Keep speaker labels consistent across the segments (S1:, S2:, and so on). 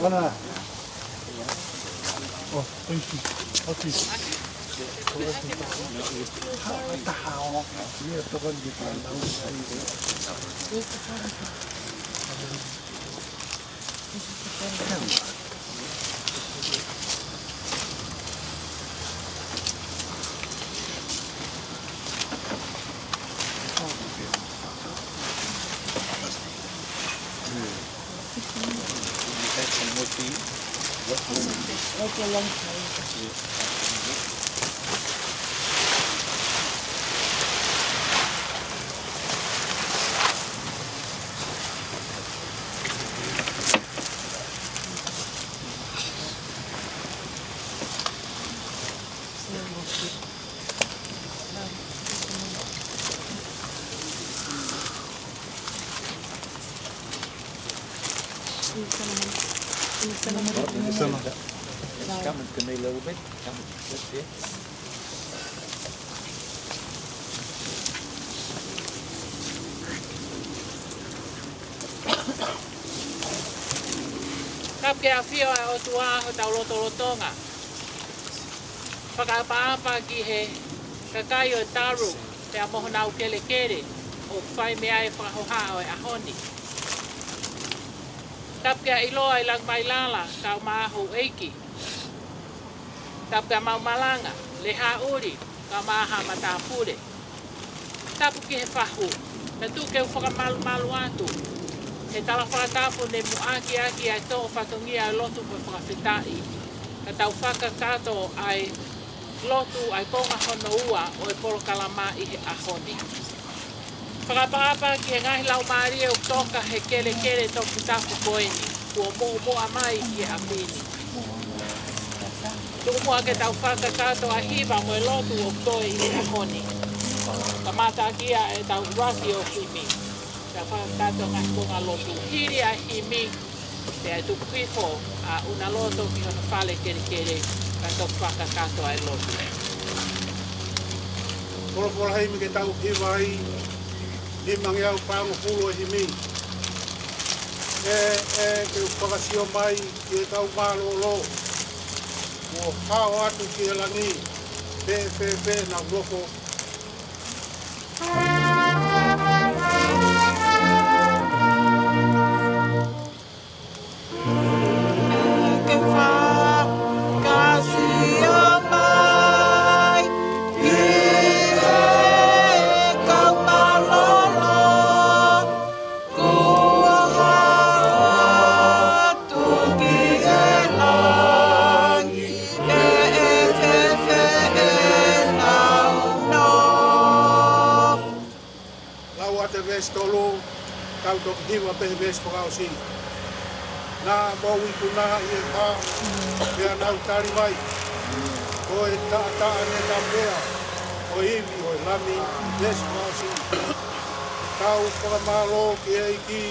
S1: Anna. Oh, thank you. Okay.
S2: Come to me a little bit. Come this here.
S3: Kap ke awhio e o tua o tau lotonga. Whakapaapa ki he kakai o taru te a moho nau kele kere o whai mea e whakahoha o e ahoni. Kap ke a iloa i lang mai lala kau maahu eiki. Kap ke a maumalanga le hauri kau maaha matapure. Tapu ki he whahu, na tu ke u whakamalu malu atu. He tala whakatapu ne muaki aki ai tō whatongia ai lotu po whakawhitai. Ka tau whakakato ai lotu ai konga hono ua o e polo kalama i he ahoni. Whakapaapa ki he ngahi lau maari e uktoka he kele kele toku tapu koeni. Kua moa mai ki e amini. Tuku mua ke tau whakakato a hiva mo e lotu o toi i he ahoni. Ka mata kia e tau raki o kimi. Ka whakakato ngahi konga lotu hiri a himi. Te ai tuku pifo a una loto ki hono whale kere kere. Ka toku whakakato ai lotu.
S1: Pora hei me ke tau hiwa ai. Ni mangi au whaango pulu e himi. Ke whakasio mai ki e tau mālo lo. Mo hao atu ki e langi. Pe na loko.
S4: Tu
S1: hiwa pe bes po au si na mo wi kuna I ka ya na utari mai o e ta ne ta pea o iwi o lami bes po au si tau pa malo ki e ki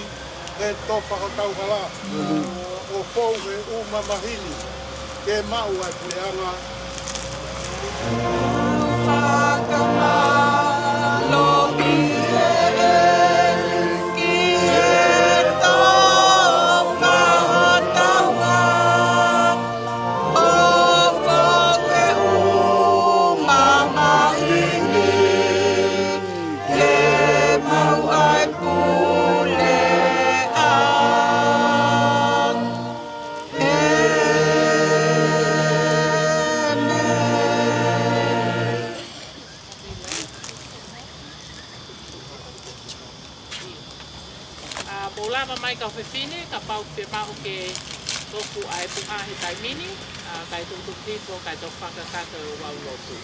S1: e topa o tau kala o fou e uma mahini ke mau ai puleanga
S3: mai ka whewhine, ka pau whemaho ke tofu ai puha he taimini, kai tutu tifo, kai tō whakakata o wau lotu.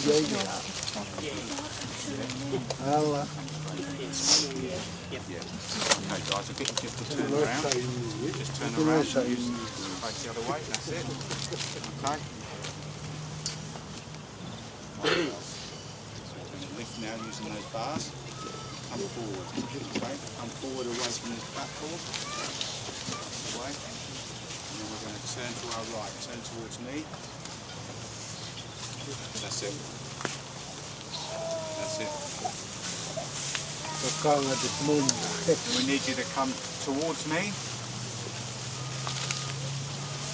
S1: Alla.
S4: Okay guys, I'll get you just to turn around. Just turn around, use face the other way, that's it. Okay. Lift now using those bars. Come forward. Okay, come forward away from this platform. That's the way. And then we're going to turn to our right, turn towards me. That's it. That's it. We need you to come towards me.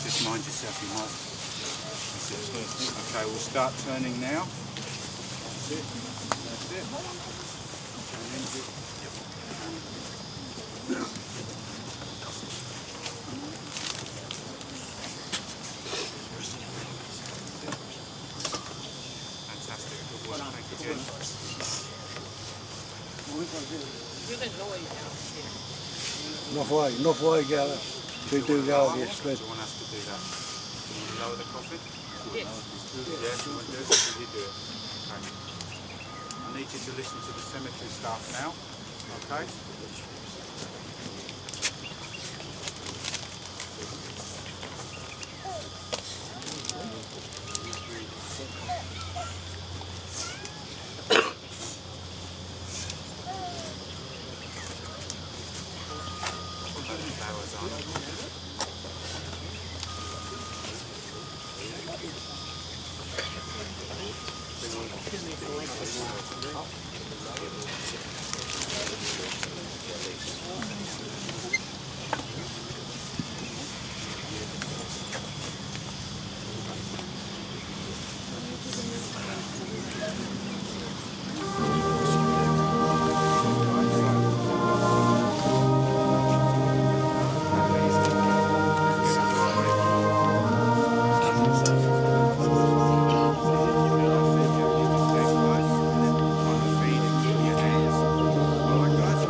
S4: Just mind yourself, you might. That's it. Okay, we'll start turning now. That's it. That's it. And then fantastic. Good work. Thank you, Jen.
S3: You can lower it down here.
S1: No voi käydä. Tytyy käydä
S4: Do you want us to do that? Do you want to lower the coffin?
S3: Yes.
S4: Yes, you want to do it? Will you do it? Okay. I need you to listen to the cemetery staff now. Okay? Alright guys?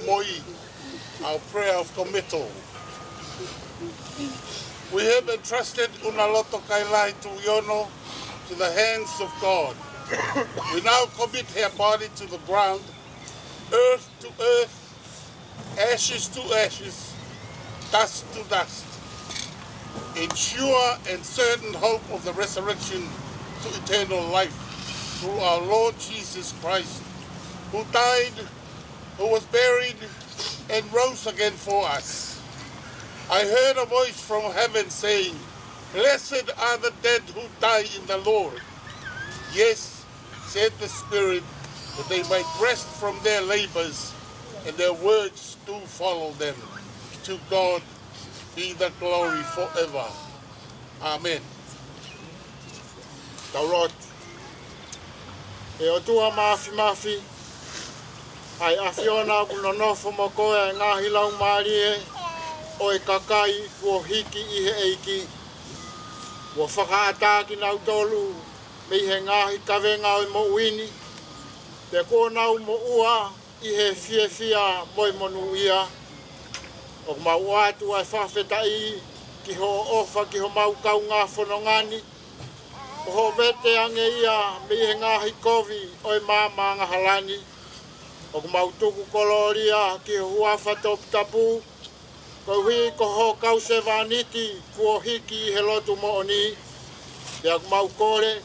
S1: moi, our prayer of committal. We have entrusted Unaloto Kailai to Yono to the hands of God. We now commit her body to the ground, earth to earth, ashes to ashes, dust to dust, in sure and certain hope of the resurrection to eternal life through our Lord Jesus Christ, who died, who was buried, and rose again for us. I heard a voice from heaven saying, "Blessed are the dead who die in the Lord." Yes, said the Spirit, that they might rest from their labors, and their words do follow them. To God be the glory forever. Amen. Taurot. E o tua mafi, ai awhiona kunonofo mokoe ngahi lau marie, o e kakai kua hiki I he eiki. Ua whakaataki nau tolu, me he ngahi kawenga o mo uini. Te kōnau mo ua I he fia moi monu ia. O mau atu ai whawhetai ki ho ofa ki ho mau kau ngā whanongani. O ho vete ange ia me he ngahi kovi o e māmanga halani. O mau tuku koloria ki ho huafa top tapu. Ko hui ko ho kau se vaniti kua hiki he lotu mo oni. Te mau kore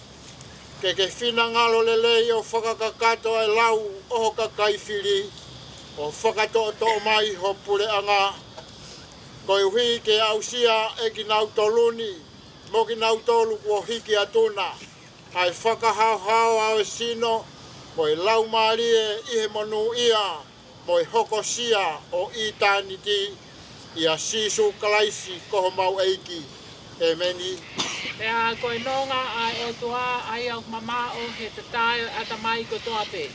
S1: ke whina ngalo lelei o whakakakato ai lau o ho kakaifiri. O whakatoa to mai ho pure anga. Ko hui ke ausia e ki nau toluni. Mo ki nau tolu kua hiki atuna. Ai whakahau au e sino. Mo e lau marie I he monu ia. Mo e hokosia o eternity. Ia sisu kalaisi koho mau eiki. E meni.
S3: Pea koe nonga ai o toa ai au mama o he te tae ata mai ko toa pe.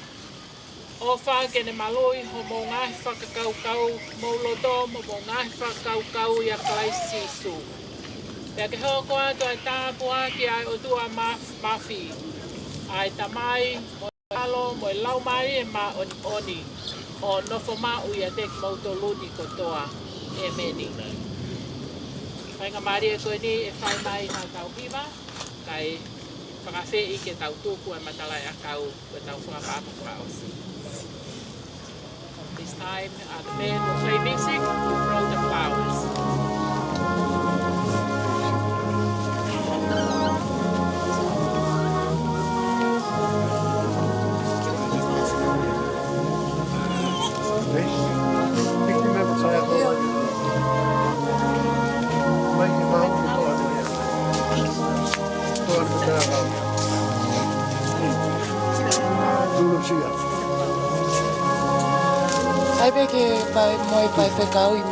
S3: O wha kene maloi ho mo ngahi whakakaukau mo loto mo ngahi whakakaukau ia kalaisi sisu. Pea ke hoa koa to ai tāpua ki ai o tua mafi. Ai tamai mo alo mo lau mai e ma oni. O nofo mau ia tek mauto luni ko toa. E meni. Kai ngā maari e koe ni e whai mai nā tau hiwa. Kai whakawhi I ke tau tūku e matalai a kau e tau whakapapa whaosi. This time the band will play music to throw the flowers.
S5: Ai pe ke pai moi pai pe kau I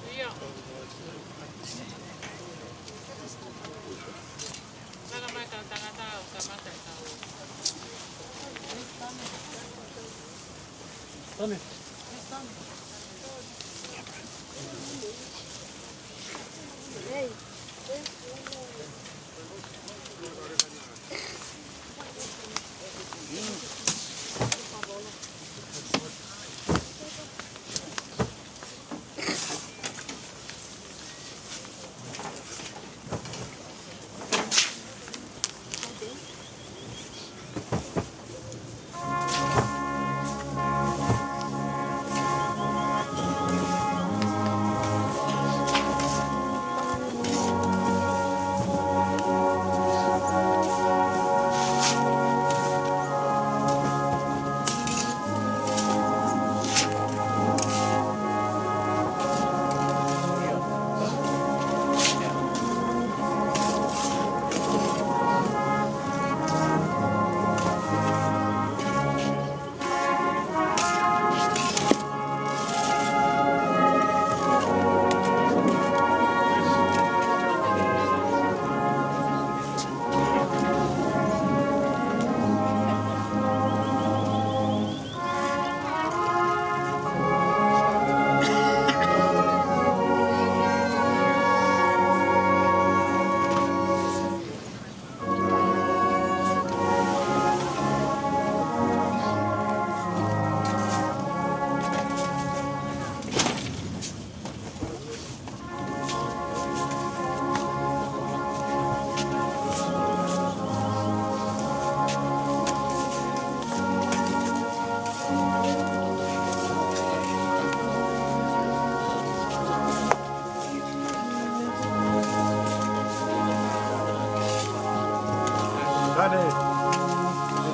S3: Iya. Sana mai tangan tahu, sama tak tahu.
S1: Tani.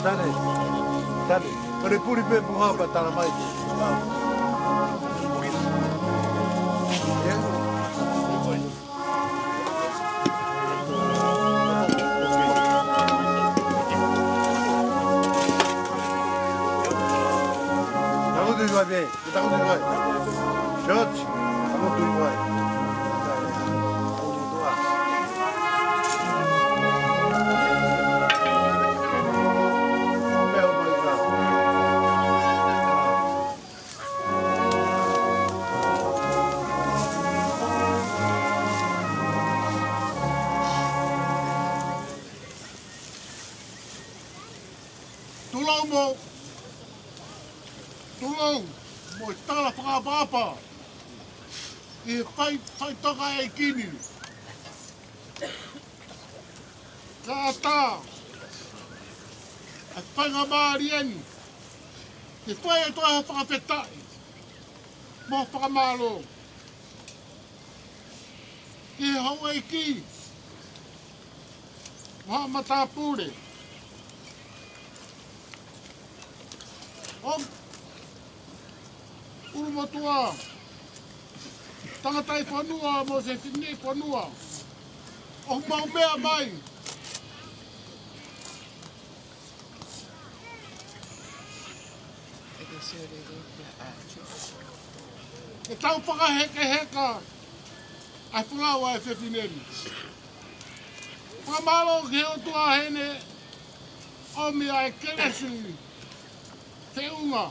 S1: Tane, ore puri pe puha pa tala mai. Vamos de vai bem, vamos de vai. George, vamos de vai. Tulau mo i tala whakapapa. I whai toka e kini. Ka ata. A whainga maari ani. Te whai e toa whakawhetai. Mo whakamalo. Ki hau e ki. Maha matapure. Om. Urumatua. Tangatai whanua mo se whine whanua. O mau mea mai. E tau whakaheke. Ai whangawa e whewhineri. Whamalo ke o tua hene. O mea e keresi. Te unga.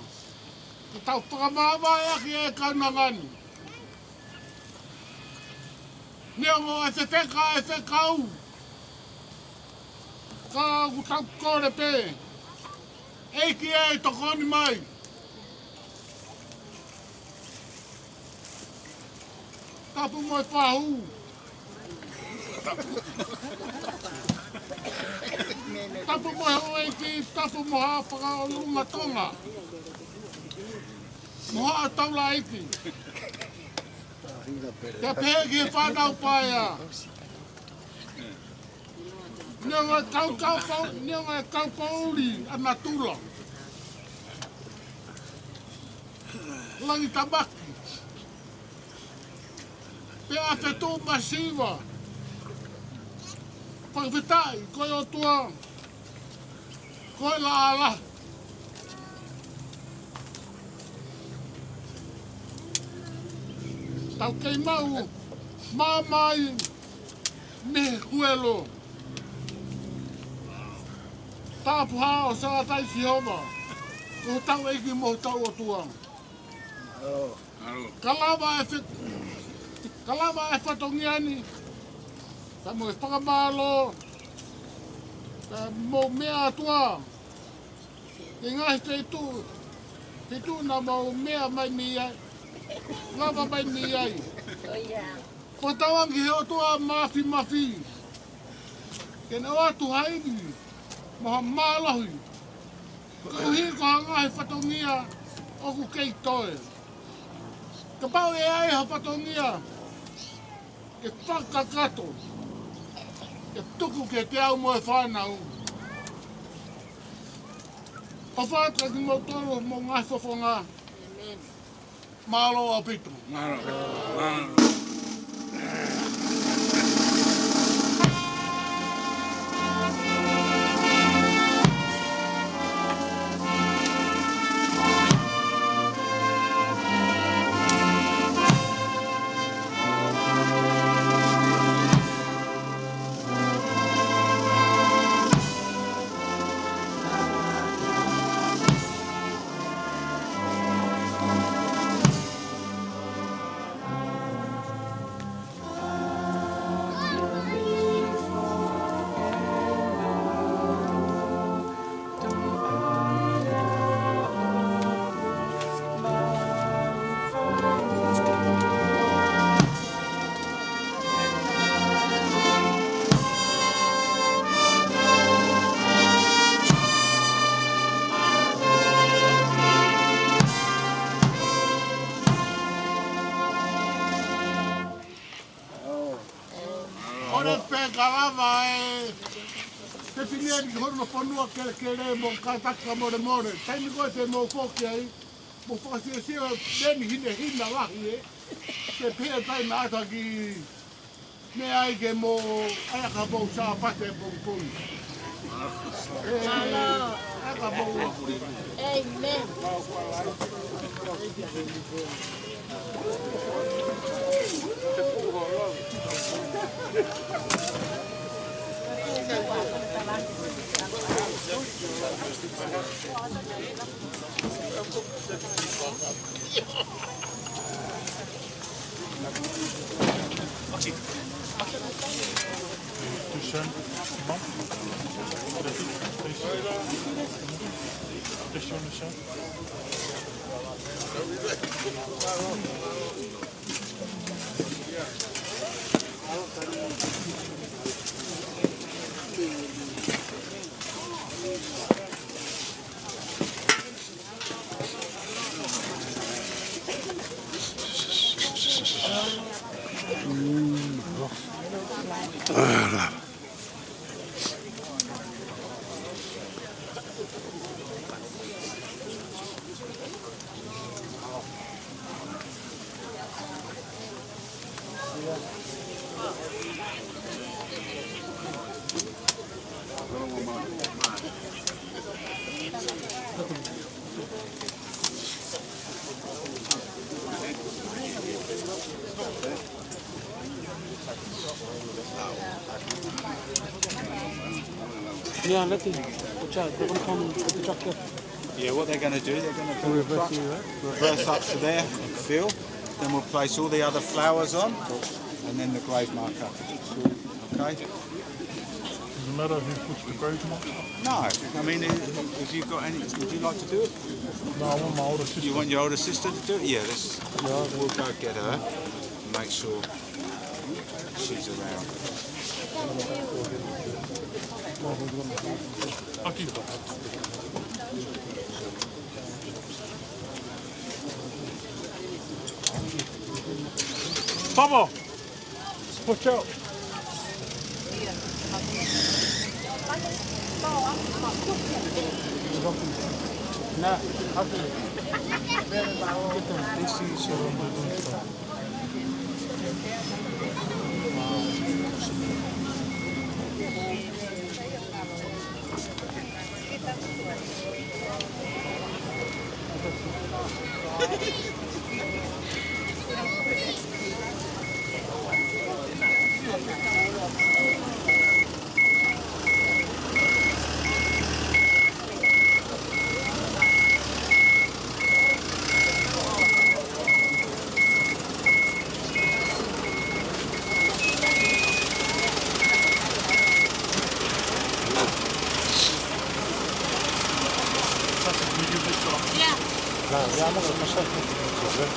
S1: E tau whakamawai aki e kaunangani. Neongo e whewheka e whekau. Ka utau kore pē. Eiki e tokoni mai. Tapu mo e whahu. Tapu mo e hoe ki tapu mo haa whaka o lunga tonga. Mo haa taula iki. Te pēki e whanau paia. Neonga e kau pauri a natula. Langi tamaki. Pe a whetū masiva. Whakawhetai, koe o tua. Koe la ala. Tau kei mau. Mamai. Me kuelo. Tāpu hao sa tai si homa. Ko tau eiki mo tau o tua. Kalama e whatongiani. Ta mo e whakamalo. Ta mo mea atua. E ngahi te tu. Te tu na mo mea mai mi ai. Lava mai mi ai. Ko tawangi he o tua mafi. Ke na watu haini. Moha mālahi. Ko hi ko hangahi whatongia o ku kei toe. Ka pau e ai ha whatongia. E whakakato. E tuku ke te au mo e whanau. O whaka ki mo toro mo ngai whawhonga. Mālo a pitu. Ore pe kalama e te pineri ki hono whanua kere mo kataka more. Taimi koe te mo koki ai. Mo whakasiasio neni hina lahi e. Te pēa tai na ata ki me ai ke mo ayaka mou sa pate pongpong. Ayaka mou.
S5: Amen.
S6: Schön.
S1: Fish on the show.
S6: Yeah, let them. Watch out, they're going to come with the truck here.
S4: Yeah, what they're going to do, they're going to do the truck, reverse up to there and fill. Then we'll place all the other flowers on, and then the grave marker. Okay?
S1: Doesn't matter who puts the grave mark.
S4: No, I mean, if you've got any, would you like to do it?
S1: No, I want my older sister.
S4: You want your older sister to do it? Yeah, we'll go get her and make sure she's around.
S1: I'll keep it. Papa! Watch out!
S6: Nah,
S5: Ja mogę następny tydzień,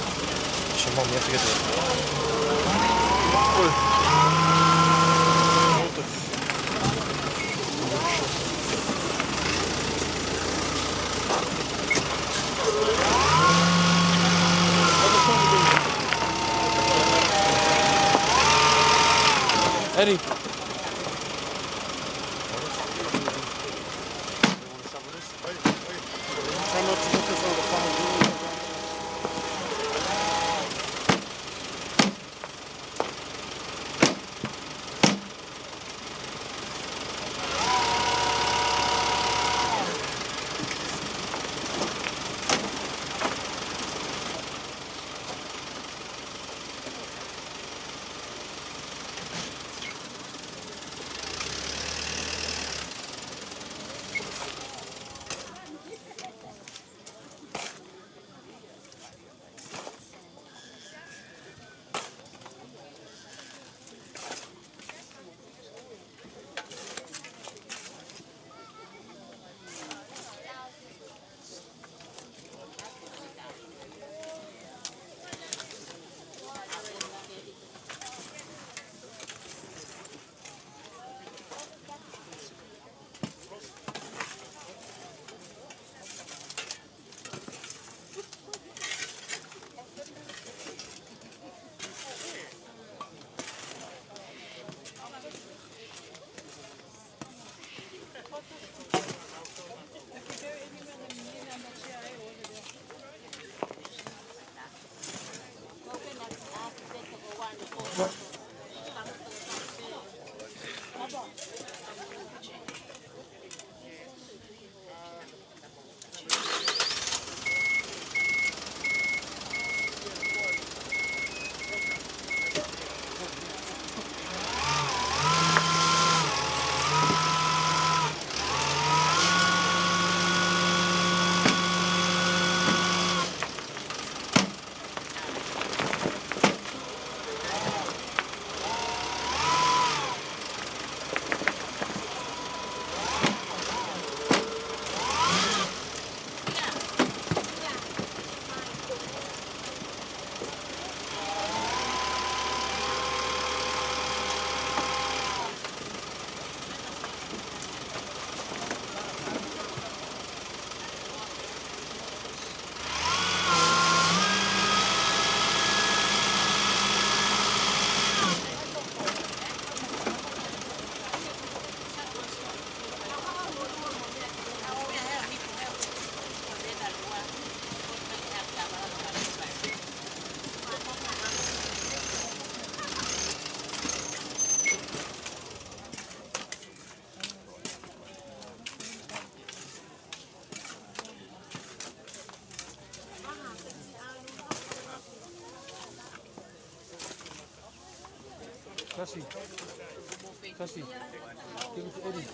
S5: się mam nie wtedy.
S6: Eddie.
S1: Try not to look over the phone.
S6: Cassie. Cassie. Give it to Eddie.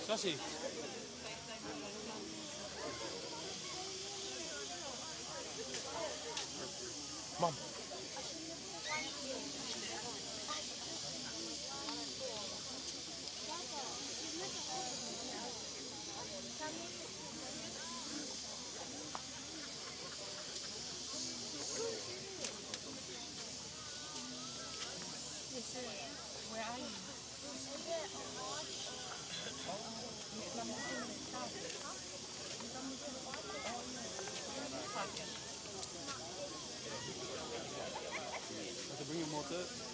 S6: Sausage. Mom.
S7: Where are you?
S6: Have to bring him more dirt.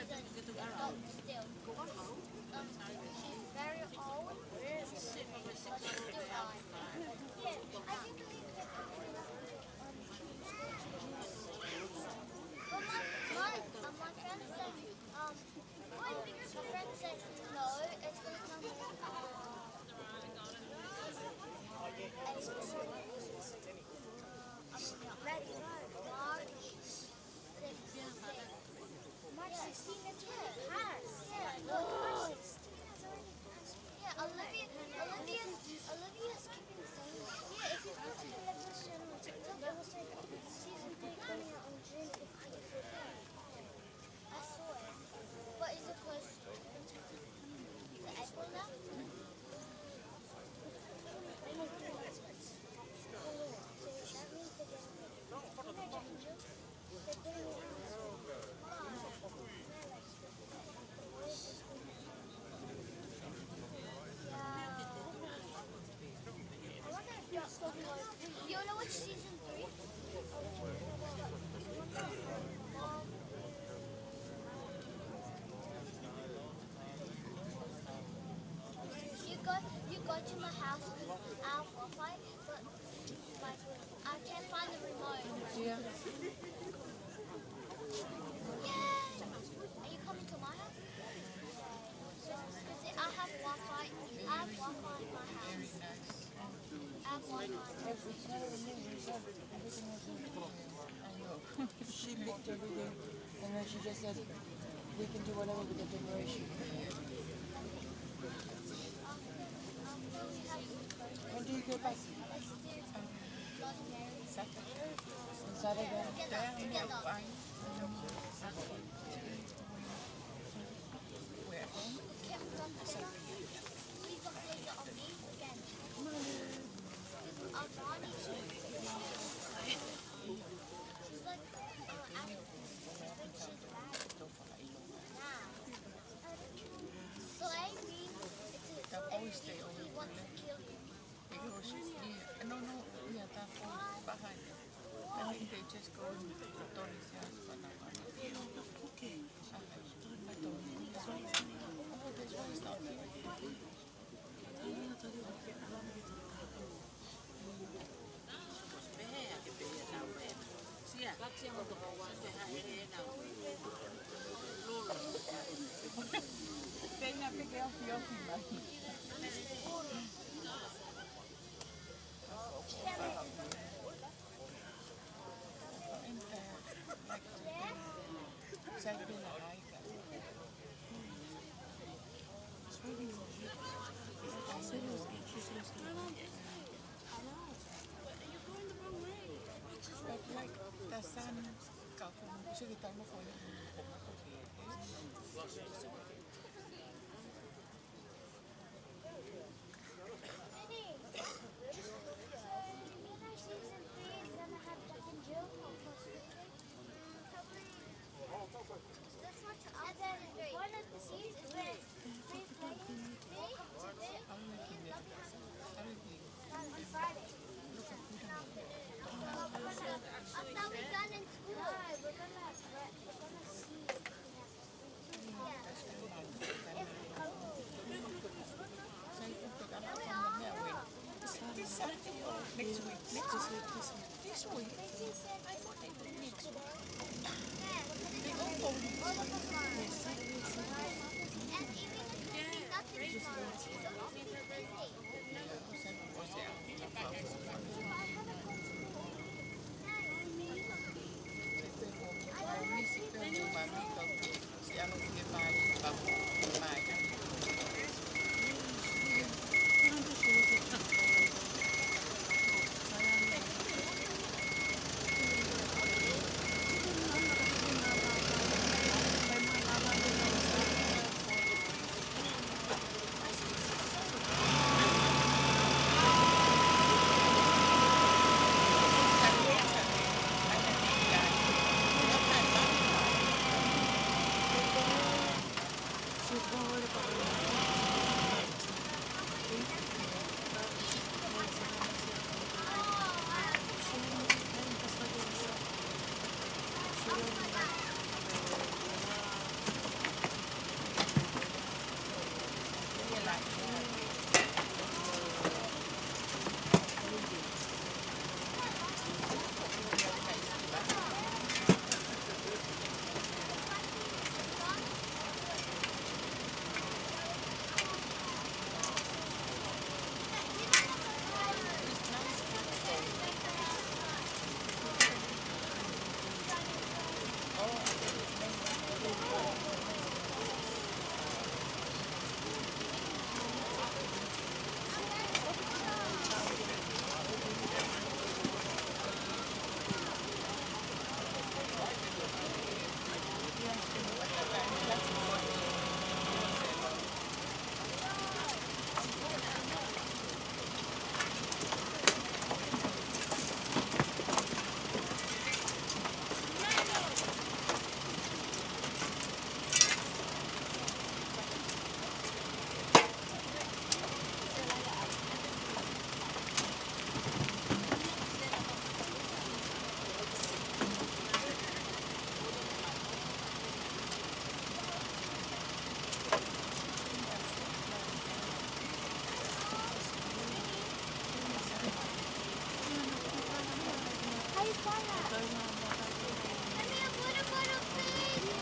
S7: still. She's very old. She's still alive. Yeah, I do believe that. But my friend said, my friend said no, it's going to come ready, March 16 it has. Yeah, look, March 16 has already passed. Yeah, Olivia's keeping saying, yeah, if you go to the Netflix channel on TikTok, it will say season 3 coming out on June 15th. I saw it. But is it close to April now? So that means they're getting it. Jack and Jill? They're getting it. I wonder if you're still close. You know which season 3? You go to my house with our Wi-Fi, but I can't find the remote.
S6: Yeah.
S7: Yay! Are you coming to my house? Because I have Wi-Fi. I have Wi-Fi in my house. I have Wi-Fi.
S6: She picked everything, and then she just said, we can do whatever with the decoration. When do you go back? Saturday. Saturday.
S7: Together.
S6: Where?
S7: Please don't play it on me again. Because Armani, she's like, I think she's bad. Now. So I mean, he wants to kill you.
S6: Because, no, yeah, that was behind it. I think they just go and Tony's house, but not okay. Oh, this one is not there. They never get off the open, like the sun got actually done before
S7: Season 3 is gonna have Jack and Jill on that's not to and then one of the scenes is where they're playing today on Friday. After we're done in school, we're gonna see.
S6: This Saturday or next week? This week. I thought they did next week. They all go
S7: And even if nothing tomorrow, it's only me a water bottle, please.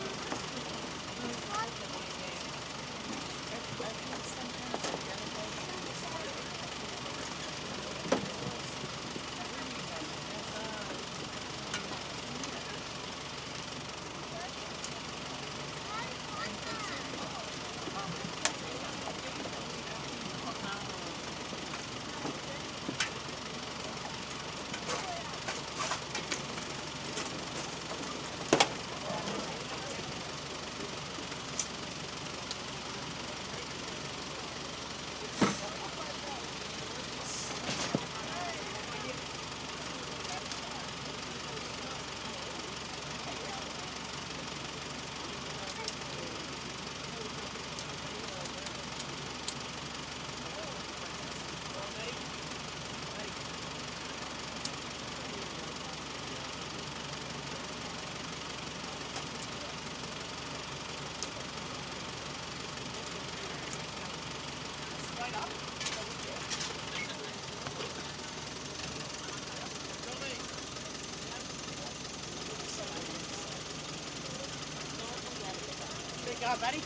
S6: Big guy, buddy.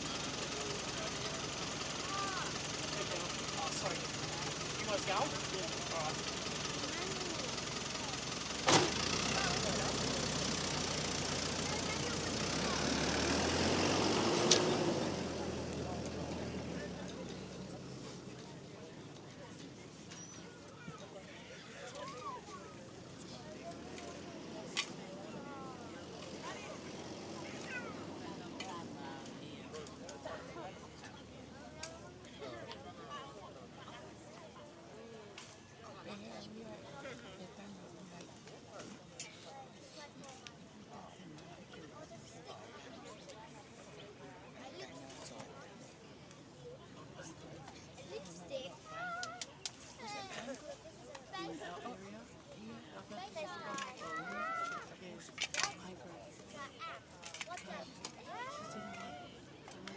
S6: Oh, sorry. You guys going? Yeah. All right.
S7: Lipstick. What's that?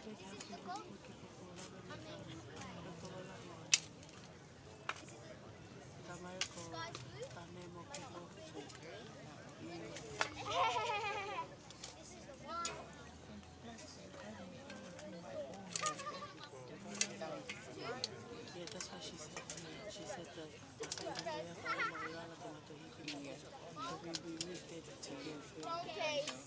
S7: This is the goat? I mean, sky blue? This is the one.
S8: Yeah, that's what she said. She said that we moved it to give
S7: Wrong case.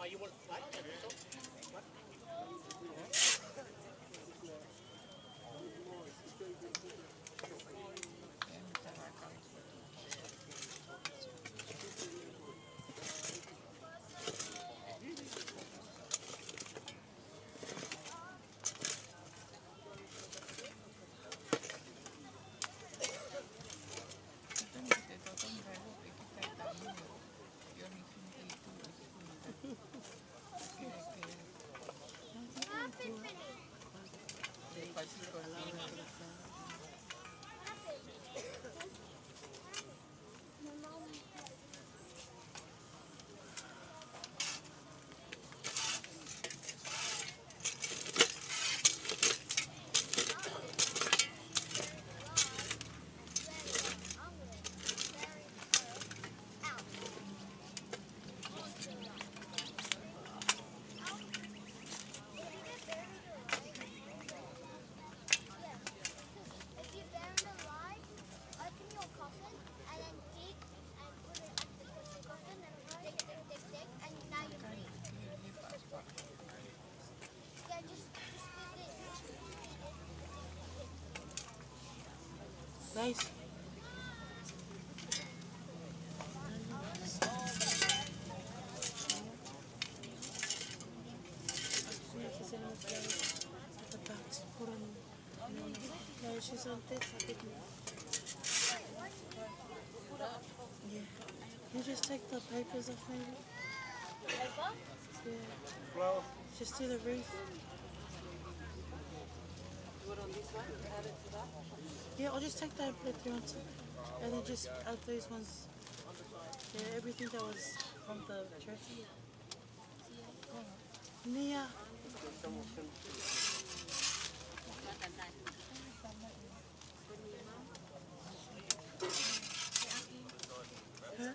S6: Oh, you want flat?
S8: Nice. She's on this, I think. Yeah. You just take the papers off maybe?
S7: Paper?
S8: Yeah.
S1: Flower.
S8: Just do the wreath. Yeah, I'll just take that if you want to. And then just add those ones. Yeah, everything that was from the church. Nia. Huh?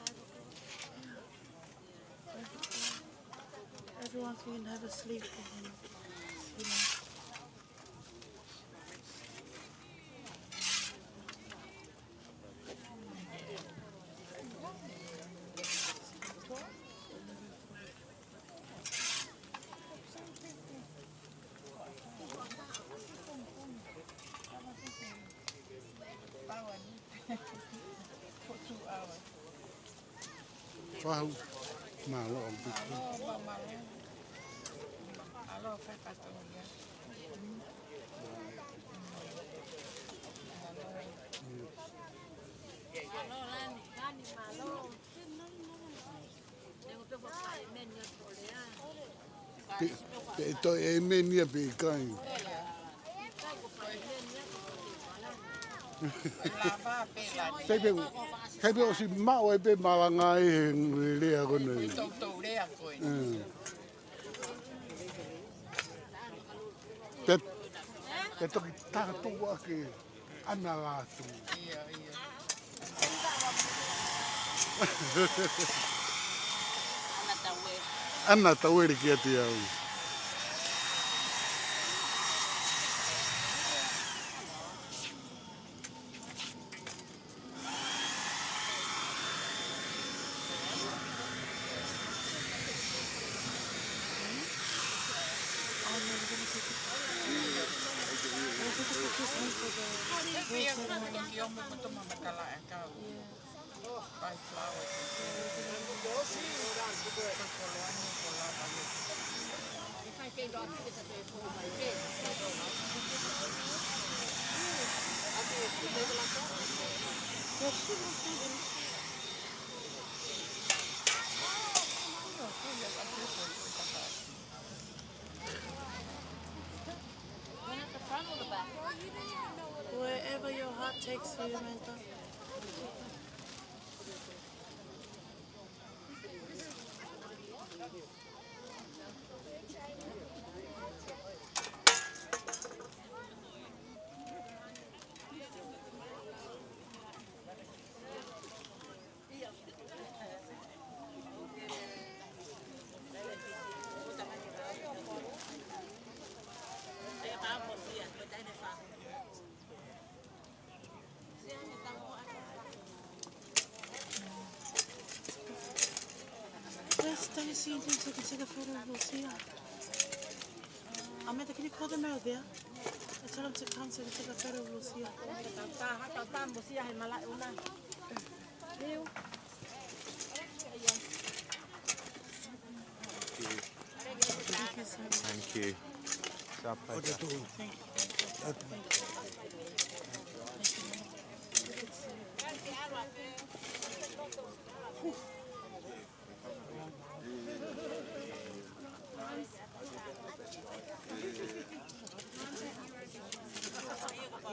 S8: Everyone can have a sleep and, you know.
S1: Wahau. Malo ang bitu. Ito e menia pe kai. Kaibe o si mao e pe malanga e lea kone. Ke toki tātua ke ana lātu. Ana tawere ki ati au. Wherever your heart takes you, Manta. Stacy and Jim so I can take a photo of Lucia. Amanda, can you call them out there? And tell them to come so I can take a photo of Lucia.
S5: Thank you. It's our pleasure.
S8: Thank you.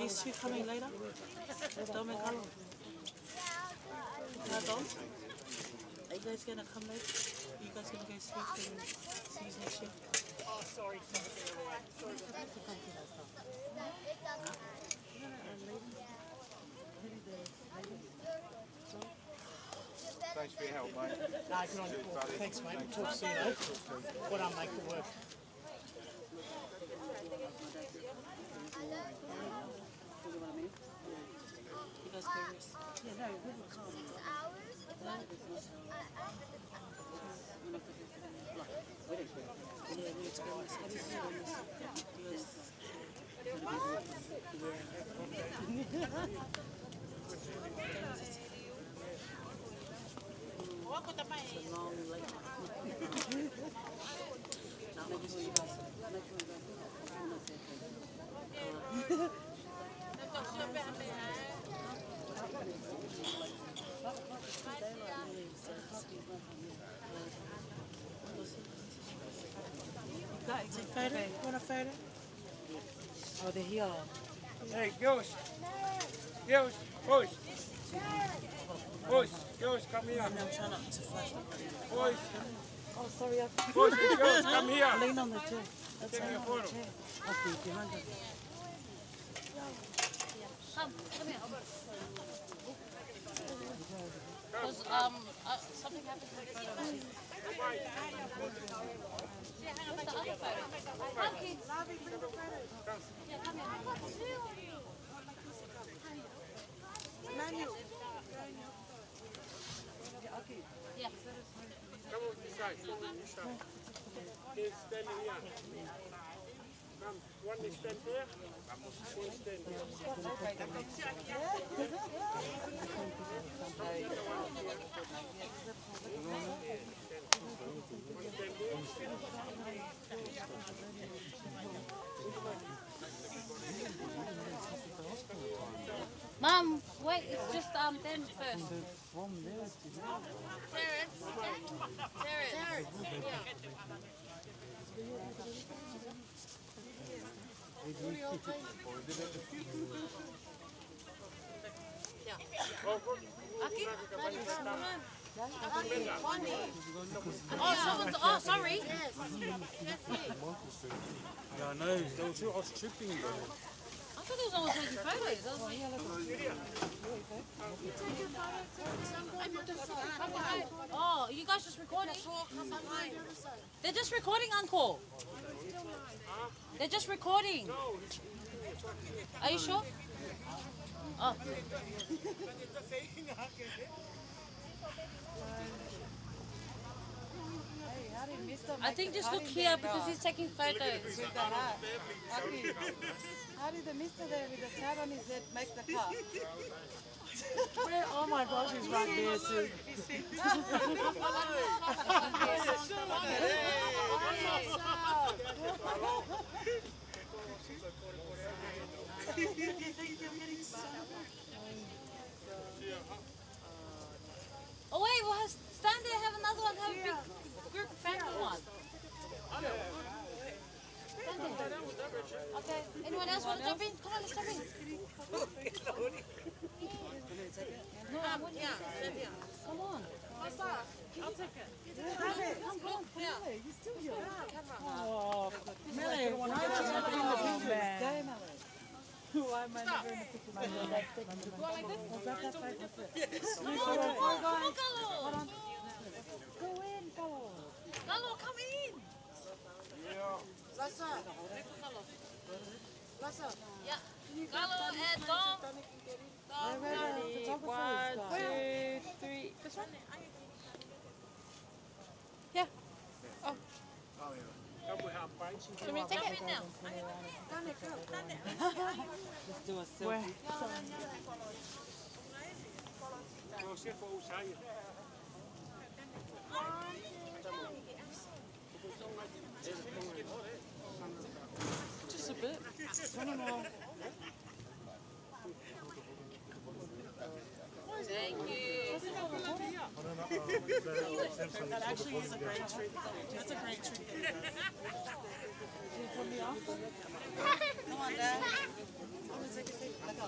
S8: Is she coming later? Dom and Carlo? Dom? Are you guys gonna come later? Are you guys gonna go sleep and see you next year? Oh, sorry.
S4: Thanks for your help, mate.
S9: Nah, good on you. Thanks, mate. We'll talk soon, eh? Well done, mate. Good work.
S8: You guys go rest. Yeah, no,
S7: 6 hours?
S8: yeah, we need to go rest. I need to go rest. It's a long, late night. Not making sure you guys. Take a photo? Want a photo? Oh, they're here.
S9: Hey, girls. Girls. Boys. Boys.
S1: Girls, come here.
S8: I'm trying not to flash the
S1: Boys,
S8: Oh, sorry.
S1: boys and girls, come here.
S8: Lean on the chair. That's
S1: Take me a
S8: on
S1: photo.
S8: the chair. Okay, behind it.
S6: Come here. Because something happened to the photo. Yeah, hang on, the other photo. Come, kids. Yeah, come here. Yeah.
S1: Come on this side. This side. Kids, stand here. Come, one is stand here. One stand here.
S6: Mum, wait, it's just them first. Terrence. Oh, sorry.
S1: Yeah, I know. I was tripping though.
S6: I thought he was always taking photos. I was like, oh, you guys just recording? They're just recording, Uncle. They're just recording. Are you sure? Oh. I think just look here because he's taking photos.
S8: How did the mister there with the cat on his head make the car?
S9: Oh my gosh, he's right there too.
S6: Oh wait, we'll stand there, have another one, have a big group family one. Okay, anyone else want to jump in? Come on, let's jump in. No, I wouldn't. Come on. I'll take it. Come.
S8: He's still here.
S9: Oh,
S8: Melly, why don't you have it in the picture? Go, Melly. Why am I never in the picture?
S6: Go like this?
S8: Was that that fight? What's it?
S6: Come on, Galo.
S8: Go in, Galo.
S6: Galo, come in. Yeah. Galo and Dom.
S8: One,
S6: 2, 3. This one? Yeah. Oh.
S1: Come we have bites.
S6: Can we take it now?
S8: Let's do a selfie.
S1: Go sit for outside.
S8: Just a bit. I don't know.
S6: Thank you.
S8: That actually is a great treat. That's a great treat. Did you put me off? Come on, Dad. I'm going to take a seat. Let go.